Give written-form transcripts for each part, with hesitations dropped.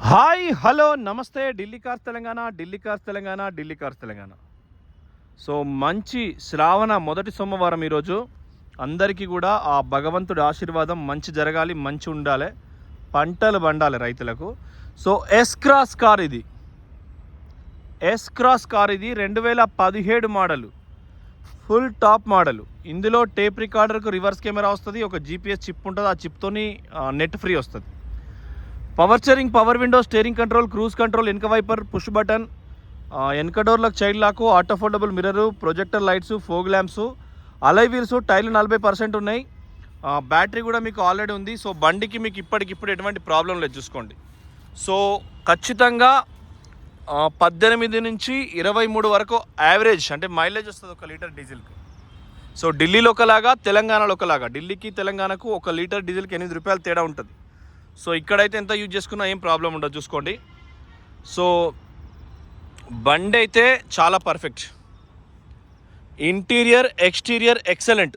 Hi hello నమస్తే Delhi cars Telangana Delhi cars Telangana Delhi cars Telangana. So మంచి శ్రావణ మొదటి సోమవారం ఈరోజు అందరికీ కూడా ఆ భగవంతుడి ఆశీర్వాదం మంచి జరగాలి, మంచి ఉండాలి, పంటలు పండాలి రైతులకు. సో ఎస్ క్రాస్ కార్ ఇది 2017 మోడలు, ఫుల్ టాప్ మోడలు. ఇందులో టేప్ రికార్డర్కు రివర్స్ కెమెరా వస్తుంది, ఒక జీపీఎస్ చిప్ ఉంటుంది, ఆ చిప్తోని నెట్ ఫ్రీ వస్తుంది. Power steering, power window, steering control, cruise control, వెనక వైపర్, పుష్ బటన్, వెనక డోర్లకు child lock, auto foldable mirror, projector lights, fog lamps, alloy wheels, టైర్లు 40% ఉన్నాయి. బ్యాటరీ కూడా మీకు ఆల్రెడీ ఉంది. సో బండికి మీకు ఇప్పటికిప్పుడు ఎటువంటి ప్రాబ్లం లేదు చూసుకోండి. సో ఖచ్చితంగా 18 నుంచి 23 వరకు యావరేజ్ అంటే మైలేజ్ వస్తుంది 1 లీటర్ డీజిల్కి. సో ఢిల్లీలో ఒకలాగా, తెలంగాణలో ఒకలాగా. ఢిల్లీకి తెలంగాణకు 1 లీటర్ డీజిల్కి 8 రూపాయలు తేడా ఉంటుంది. సో ఇక్కడైతే ఎంత యూజ్ చేసుకున్నా ఏం ప్రాబ్లం ఉండదు చూసుకోండి. సో బండి అయితే చాలా perfect, interior exterior excellent,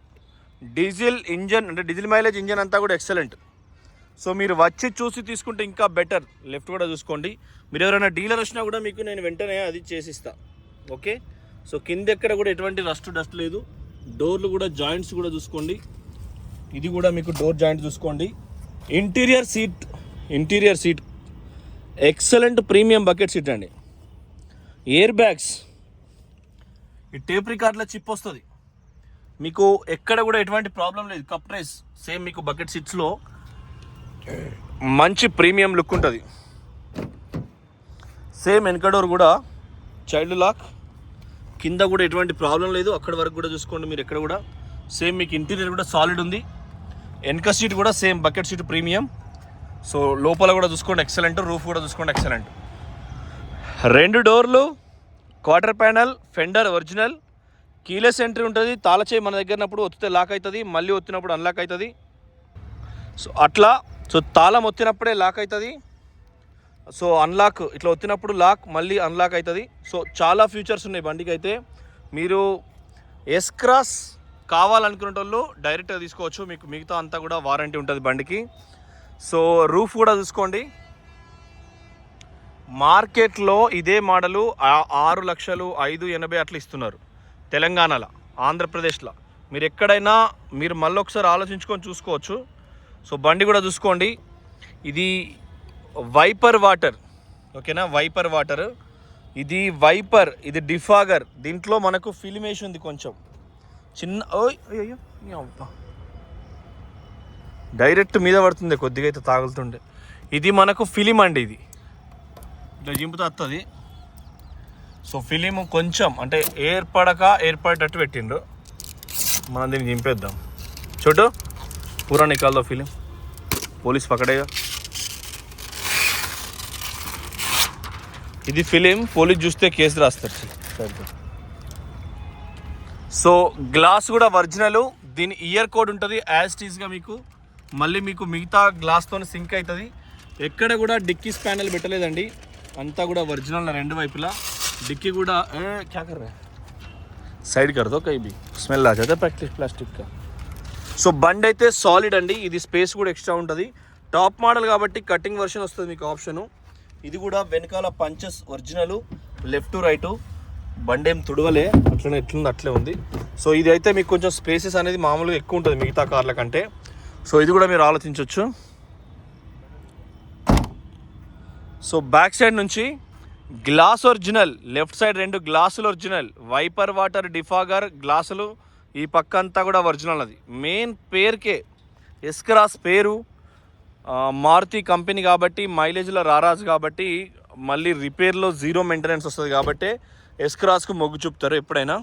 diesel engine అంటే డీజిల్ మైలేజ్ ఇంజన్ అంతా కూడా ఎక్సలెంట్. సో మీరు వచ్చి చూసి తీసుకుంటే ఇంకా బెటర్. లెఫ్ట్ కూడా చూసుకోండి. మీరు ఎవరైనా డీలర్ వచ్చినా కూడా మీకు నేను వెంటనే అది చేసిస్తా. ఓకే. సో కింద ఎక్కడ కూడా ఎటువంటి డస్ట్ లేదు. డోర్లు కూడా జాయింట్స్ కూడా చూసుకోండి. ఇది కూడా మీకు డోర్ జాయింట్ చూసుకోండి. Interior seat excellent premium bucket seat అండి. ఎయిర్ బ్యాగ్స్, ఈ టేప్ రికార్డ్ల చిప్ వస్తుంది మీకు, ఎక్కడ కూడా ఎటువంటి ప్రాబ్లం లేదు. కప్ రైస్ సేమ్ మీకు బకెట్ సీట్స్లో మంచి ప్రీమియం లుక్ ఉంటుంది. సేమ్ వెనక డోర్ కూడా చైల్డ్ లాక్, కింద కూడా ఎటువంటి ప్రాబ్లం లేదు. అక్కడ వరకు కూడా చూసుకోండి మీరు, ఎక్కడ కూడా సేమ్ మీకు ఇంటీరియర్ కూడా సాలిడ్ ఉంది. వెనక సీట్ కూడా same bucket seat premium. So లోపల కూడా చూసుకోండి ఎక్సలెంట్, రూఫ్ కూడా చూసుకోండి ఎక్సలెంట్. 2 డోర్లు, quarter panel, fender original, keyless entry ఉంటుంది. తాళచేయి మన దగ్గరనప్పుడు ఒత్తితే లాక్ అవుతుంది, మళ్ళీ ఒత్తినప్పుడు అన్లాక్ అవుతుంది. సో అట్లా, సో తాళం ఒత్తినప్పుడే లాక్ అవుతుంది. సో అన్లాక్ ఇట్లా ఒత్తినప్పుడు లాక్, మళ్ళీ అన్లాక్ అవుతుంది. సో చాలా ఫీచర్స్ ఉన్నాయి బండికి అయితే. మీరు ఎస్ క్రాస్ కావాలనుకునే వాళ్ళు డైరెక్ట్గా తీసుకోవచ్చు, మీకు మిగతా అంతా కూడా వారంటీ ఉంటుంది బండికి. సో రూఫ్ కూడా చూసుకోండి. మార్కెట్లో ఇదే మోడలు 6,05,80 అట్లా ఇస్తున్నారు తెలంగాణలో, ఆంధ్రప్రదేశ్లో. మీరు ఎక్కడైనా మీరు మళ్ళీ ఒకసారి ఆలోచించుకొని చూసుకోవచ్చు. సో బండి కూడా చూసుకోండి. ఇది వైపర్ వాటర్, ఓకేనా, వైపర్ వాటర్. ఇది వైపర్, ఇది డిఫాగర్. దీంట్లో మనకు ఫిలిమేషన్ ఉంది కొంచెం చిన్న. అయ్యో డైరెక్ట్ మీద పడుతుంది, కొద్దిగా అయితే తాగుతుండే. ఇది మనకు ఫిలిం అండి, ఇది ఇట్లా జింపుతో వస్తుంది. సో ఫిలిం కొంచెం అంటే ఏర్పడేటట్టు పెట్టిండ్రు. మనం దీన్ని జింపేద్దాం. చూడు, పూరా నికాల్దో ఫిలిం, పోలీస్ పకడేగా. ఇది ఫిలిం, పోలీస్ చూస్తే కేసు రాస్తారు. సో గ్లాస్ కూడా ఒరిజినల్. దీని ఇయర్ కోడ్ ఉంటుంది యాజ్ టీజ్గా మీకు. మళ్ళీ మీకు మిగతా గ్లాస్తో సింక్ అవుతుంది. ఎక్కడ కూడా డిక్కీస్ ప్యానల్ పెట్టలేదండి, అంతా కూడా ఒరిజినల్ 2 వైపులా. డిక్కీ కూడా క్యా కర్ రే సైడ్ కర్దో కై బి స్మెల్ ఆ జాతా ప్లాస్టిక్ కా. సో బండి అయితే సాలిడ్ అండి. ఇది స్పేస్ కూడా ఎక్స్ట్రా ఉంటుంది. టాప్ మోడల్ కాబట్టి కటింగ్ వర్షన్ వస్తుంది మీకు ఆప్షను. ఇది కూడా వెనకాల పంచెస్ ఒరిజినల్, లెఫ్ట్ రైటు. బండి ఏం తుడవలే, అట్లనే ఎట్లుంది అట్లే ఉంది. సో ఇది అయితే మీకు కొంచెం స్పేసెస్ అనేది మామూలుగా ఎక్కువ ఉంటుంది మిగతా కార్ల కంటే. సో ఇది కూడా మీరు ఆలోచించవచ్చు. సో బ్యాక్ సైడ్ నుంచి గ్లాస్ ఒరిజినల్, లెఫ్ట్ సైడ్ 2 గ్లాసులు ఒరిజినల్, వైపర్ వాటర్, డిఫాగర్ గ్లాసులు. ఈ పక్క అంతా కూడా ఒరిజినల్. అది మెయిన్ పేరుకే ఎస్ క్రాస్ పేరు. మారుతి కంపెనీ కాబట్టి, మైలేజ్లో రారాజు కాబట్టి, మళ్ళీ రిపేర్లో 0 మెయింటెనెన్స్ వస్తుంది కాబట్టి ఎస్ క్రాస్కు మొగ్గు చూపుతారు ఎప్పుడైనా.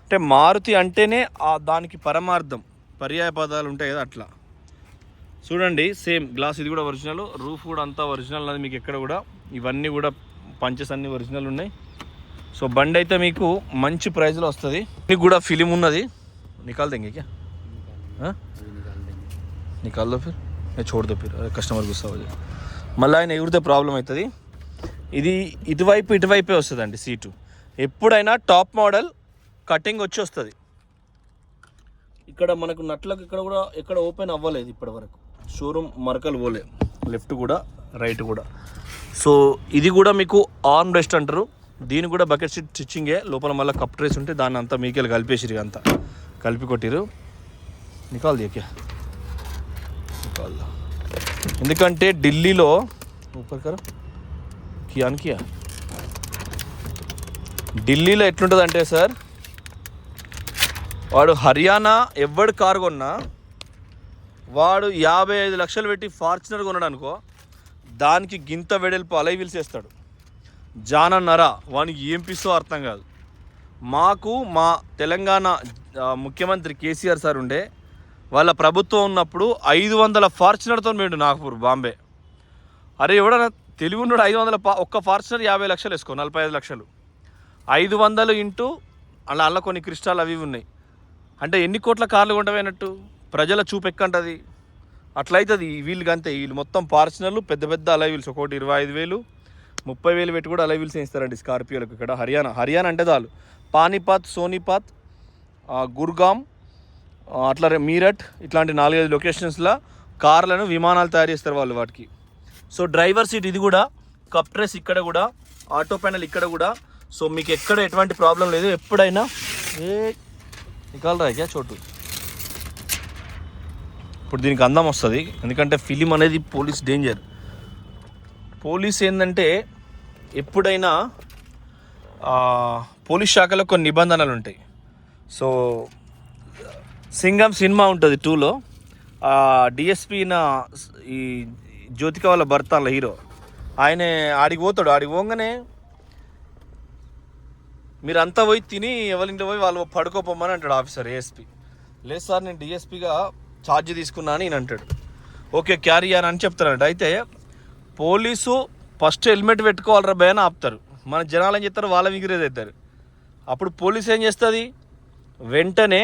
అంటే మారుతి అంటేనే దానికి పరమార్థం, పర్యాయ పదాలు ఉంటాయి కదా, అట్లా. చూడండి సేమ్ గ్లాస్, ఇది కూడా ఒరిజినల్. రూఫ్ కూడా అంతా ఒరిజినల్ అది మీకు ఎక్కడ కూడా. ఇవన్నీ కూడా పంచెస్ అన్నీ ఒరిజినల్ ఉన్నాయి. సో బండి అయితే మీకు మంచి ప్రైస్లో వస్తుంది. మీకు కూడా ఫిలిం ఉన్నది. నికాల్ देंगे क्या? నికాల్ దో ఫిర్, छोड़ दो फिर, కస్టమర్ గుస్సా हो जाए. మళ్ళీ ఆయన ఎగిరితే ప్రాబ్లం అవుతుంది. ఇది ఇటువైపే వస్తుందండి సీటు. ఎప్పుడైనా టాప్ మోడల్ కటింగ్ వచ్చి వస్తుంది. ఇక్కడ మనకు నట్లకు ఇక్కడ కూడా ఎక్కడ ఓపెన్ అవ్వలేదు ఇప్పటి వరకు. షోరూమ్ మరకలు పోలే. లెఫ్ట్ కూడా రైట్ కూడా. సో ఇది కూడా మీకు ఆర్మ్ రెస్ట్ అంటారు. దీని కూడా బకెట్ సీట్ స్టిచ్చింగే, లోపల మళ్ళీ కప్ ట్రేస్ ఉంటే దాన్ని అంతా మీకెళ్ళి కలిపేసిరు, అంతా కలిపి కొట్టిరు. నికాల్ దిక్కే నికాల్. ఎందుకంటే ఢిల్లీలో ఊపర్ కియా ఢిల్లీలో ఎట్లుంటుంది అంటే సార్, వాడు హర్యానా ఎవడు కారు కొన్నా వాడు 55 లక్షలు పెట్టి ఫార్చునర్ కొన్నాడు అనుకో, దానికి గింత వెడల్పు అలై వీల్స్ వేస్తాడు. జానన్నర వానికి ఏం పిస్తో అర్థం కాదు. మాకు మా తెలంగాణ ముఖ్యమంత్రి కేసీఆర్ సార్ ఉండే, వాళ్ళ ప్రభుత్వం ఉన్నప్పుడు 500 ఫార్చునర్తో పోయిండు నాగపూర్ బాంబే. అరే ఎవడన్నా తెలివి ఉన్నాడు, 500 ఒక్క ఫార్చునర్ 50 లక్షలు వేసుకో, 45 లక్షలు. 500 ఇంటూ అలా కొన్ని క్రిస్టాల్ అవి ఉన్నాయి అంటే ఎన్ని కోట్ల కార్లు కొంటపోయినట్టు, ప్రజల చూపు ఎక్కంటది. అట్లయితుంది వీళ్ళకి అంతే. వీళ్ళు మొత్తం ఫార్చునర్లు పెద్ద పెద్ద అలై వీల్స్, ఒకటి 25,000 30,000 పెట్టి కూడా అలై వీల్స్ వేస్తారండి స్కార్పియోలకు. ఇక్కడ హర్యానా అంటే చాలు. పానీపత్, సోనిపత్, గుర్గామ్, అట్లా మీరట్, ఇట్లాంటి 4-5 లొకేషన్స్లో కార్లను విమానాలు తయారు చేస్తారు వాళ్ళు వాటికి. సో డ్రైవర్ సీట్ ఇది కూడా, కప్ ట్రెస్ ఇక్కడ కూడా, ఆటో ప్యానల్ ఇక్కడ కూడా. సో మీకు ఎక్కడ ఎటువంటి ప్రాబ్లం లేదు. ఎప్పుడైనా నికాల్ రాయ్యా చోటు. ఇప్పుడు దీనికి అందం వస్తుంది, ఎందుకంటే ఫిలిం అనేది పోలీస్ డేంజర్. పోలీస్ ఏంటంటే ఎప్పుడైనా పోలీస్ శాఖలో కొన్ని నిబంధనలు ఉంటాయి. సో సింగం సినిమా ఉంటుంది 2లో, డిఎస్పీన ఈ జ్యోతిక వాళ్ళ భర్త వాళ్ళ హీరో, ఆయన ఆడికి పోతాడు. ఆడికి పోగానే మీరు అంతా పోయి తిని ఎవరింటి పోయి వాళ్ళు పడుకోపోమని అంటాడు ఆఫీసర్. ఏఎస్పీ లేదు సార్ నేను డిఎస్పీగా ఛార్జ్ తీసుకున్నా అని ఈయన అంటాడు. ఓకే క్యారీ అని చెప్తారంట. అయితే పోలీసు ఫస్ట్ హెల్మెట్ పెట్టుకోవాలరా భయ అని ఆపుతారు. మన జనాలు ఏం చేస్తారు, వాళ్ళ విగిరేది అవుతారు. అప్పుడు పోలీస్ ఏం చేస్తుంది, వెంటనే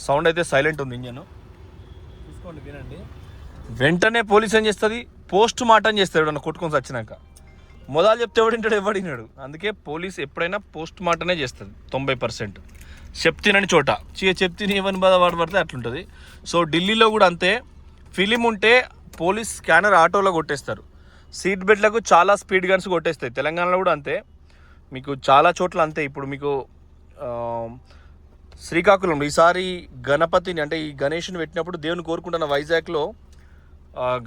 సౌండ్ అయితే సైలెంట్ ఉంది ఇంజన్ చూసుకోండి వినండి. వెంటనే పోలీస్ ఏం చేస్తుంది, పోస్ట్ మార్టం చేస్తాడు అన్న కొట్టుకొని వచ్చినాక. మొదలు చెప్తే ఎవడింటాడు, ఎవడినాడు. అందుకే పోలీస్ ఎప్పుడైనా పోస్ట్ మార్టమే చేస్తుంది 90%. చెప్తినని చోట చెప్తిని ఏమని బాధ పడితే అట్లుంటుంది. సో ఢిల్లీలో కూడా అంతే. ఫిలిం ఉంటే పోలీస్ స్కానర్ ఆటోలో కొట్టేస్తారు. సీట్ బెల్ట్లకు చాలా స్పీడ్ గన్స్ కొట్టేస్తాయి. తెలంగాణలో కూడా అంతే, మీకు చాలా చోట్ల అంతే. ఇప్పుడు మీకు శ్రీకాకుళంలో ఈసారి గణపతిని అంటే ఈ గణేష్ని పెట్టినప్పుడు దేవుని కోరుకుంటున్న వైజాగ్లో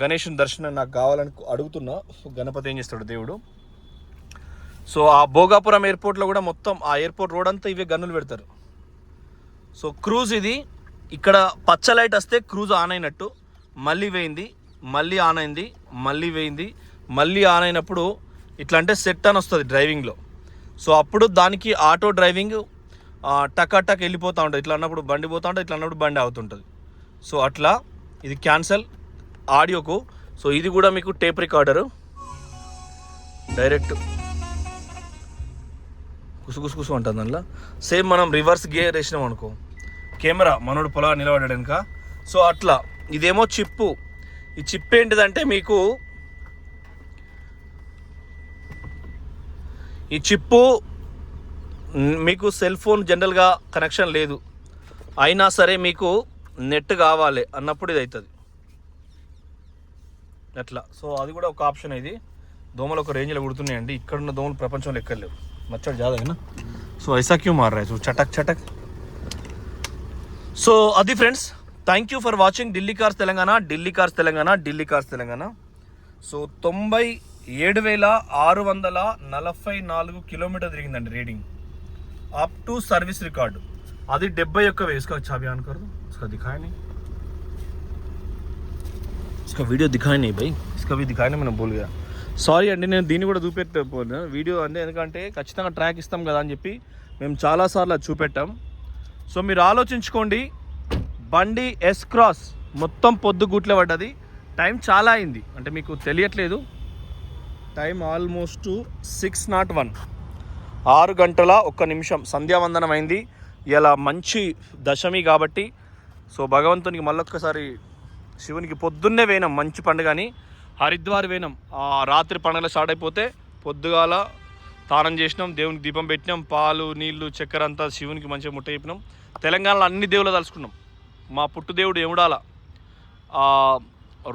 గణేష్ని దర్శనం నాకు కావాలని అడుగుతున్నా. గణపతి ఏం చేస్తాడు దేవుడు. సో ఆ భోగాపురం ఎయిర్పోర్ట్లో కూడా మొత్తం ఆ ఎయిర్పోర్ట్ రోడ్ అంతా ఇవే గన్నులు పెడతారు. సో క్రూజ్ ఇది, ఇక్కడ పచ్చ లైట్ వస్తే క్రూజ్ ఆన్ అయినట్టు, మళ్ళీ వేయింది, మళ్ళీ ఆన్ అయింది, మళ్ళీ వేయింది, మళ్ళీ ఆన్ అయినప్పుడు ఇట్లా అంటే సెట్ అని వస్తుంది డ్రైవింగ్లో. సో అప్పుడు దానికి ఆటో డ్రైవింగ్ టక్ వెళ్ళిపోతూ ఉంటుంది. ఇట్లా అన్నప్పుడు బండి పోతూ ఉంటుంది, ఇట్లా అన్నప్పుడు బండి అవుతుంటుంది. సో అట్లా ఇది క్యాన్సల్ ఆడియోకు. సో ఇది కూడా మీకు టేప్ రికార్డరు డైరెక్ట్ కుసు ఉంటుంది దానిలో. సేమ్ మనం రివర్స్ గేర్ వేసినాం అనుకో, కెమెరా మనోడు పొలా నిలబడడానిక. సో అట్లా ఇదేమో చిప్పు. ఈ చిప్ ఏంటిదంటే మీకు ఈ చిప్పు మీకు సెల్ ఫోన్ జనరల్గా కనెక్షన్ లేదు, అయినా సరే మీకు నెట్ కావాలి అన్నప్పుడు ఇది అవుతుంది అట్లా. సో అది కూడా ఒక ఆప్షన్. ఇది దోమలు ఒక రేంజ్లో కుడుతున్నాయండి. ఇక్కడున్న దోమలు ప్రపంచంలో ఎక్కర్లేవు. మచ్చడు జాదా సో ఐసా క్యూ మార్ రా చటక్ చటక్. సో అది friends, thank you for watching Delhi cars Telangana. So 97,644 kilometre తిరిగిందండి reading, up to service record. అది 71,000. इसका चाबी ऑन कर दो, इसका दिखाया नहीं, इसका वीडियो दिखाया नहीं भाई, इसका भी दिखाया नहीं, मैंने भूल गया. సారీ అండి, నేను దీన్ని కూడా చూపెట్టకపోయినా వీడియో అంటే, ఎందుకంటే ఖచ్చితంగా ట్రాక్ ఇస్తాం కదా అని చెప్పి మేము చాలాసార్లు అది చూపెట్టాం. సో మీరు ఆలోచించుకోండి, బండి ఎస్ క్రాస్ మొత్తం పొద్దుగూట్లే పడ్డది. టైం చాలా అయింది, అంటే మీకు తెలియట్లేదు, టైం ఆల్మోస్ట్ 6:01, 6 గంటల 1 నిమిషం. సంధ్యావందనం అయింది. ఇలా మంచి దశమి కాబట్టి సో భగవంతునికి మళ్ళొక్కసారి శివునికి పొద్దున్నే వేయనం, మంచి పండుగని హరిద్వార్ వేయనం. రాత్రి పండుగ స్టార్ట్ అయిపోతే పొద్దుగాల తానం చేసినాం, దేవునికి దీపం పెట్టినాం, పాలు నీళ్లు చక్కెర అంతా శివునికి మంచిగా ముట్ట చెప్పినాం. తెలంగాణలో అన్ని దేవుళ్ళు తలుచుకున్నాం. మా పుట్టు దేవుడు ఎముడాల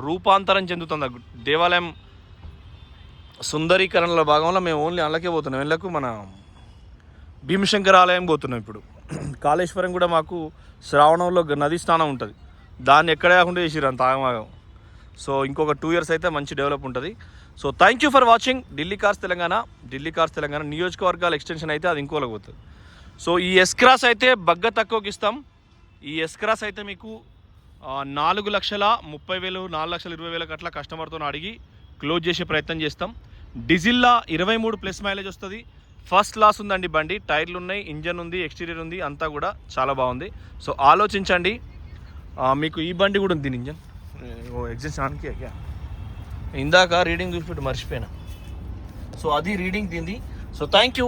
రూపాంతరం చెందుతుంది. దేవాలయం సుందరీకరణలో భాగంలో మేము ఓన్లీ అందులోకే పోతున్నాం. వెళ్ళకు మన భీమశంకర ఆలయం పోతున్నాం ఇప్పుడు. కాళేశ్వరం కూడా మాకు శ్రావణంలో నదీ స్నానం ఉంటుంది, దాన్ని ఎక్కడ కాకుండా చేసిర్రు అంత ఆగమాగం. సో ఇంకొక 2 years అయితే మంచి డెవలప్ ఉంటుంది. So thank you for watching Delhi cars Telangana నియోజకవర్గాల ఎక్స్టెన్షన్ అయితే అది ఇంకోలకు పోతుంది. సో ఈ ఎస్క్రాస్ అయితే బగ్గ తక్కువకి ఇస్తాం. ఈ ఎస్క్రాస్ అయితే మీకు 4,30,000 4,20,000 అట్లా కస్టమర్తో అడిగి క్లోజ్ చేసే ప్రయత్నం చేస్తాం. డీజిల్లా 23+ మైలేజ్ వస్తుంది. ఫస్ట్ క్లాస్ ఉందండి బండి, టైర్లు ఉన్నాయి, ఇంజన్ ఉంది, ఎక్స్టీరియర్ ఉంది, అంతా కూడా చాలా బాగుంది. సో ఆలోచించండి. మీకు ఈ బండి కూడా ఉంది ఇంజన్ ఎగ్జాస్ట్ ఆన్కి ఇందాక రీడింగ్ చూసిపెట్టి మర్చిపోయినా. సో అది రీడింగ్ దీంది. So thank you.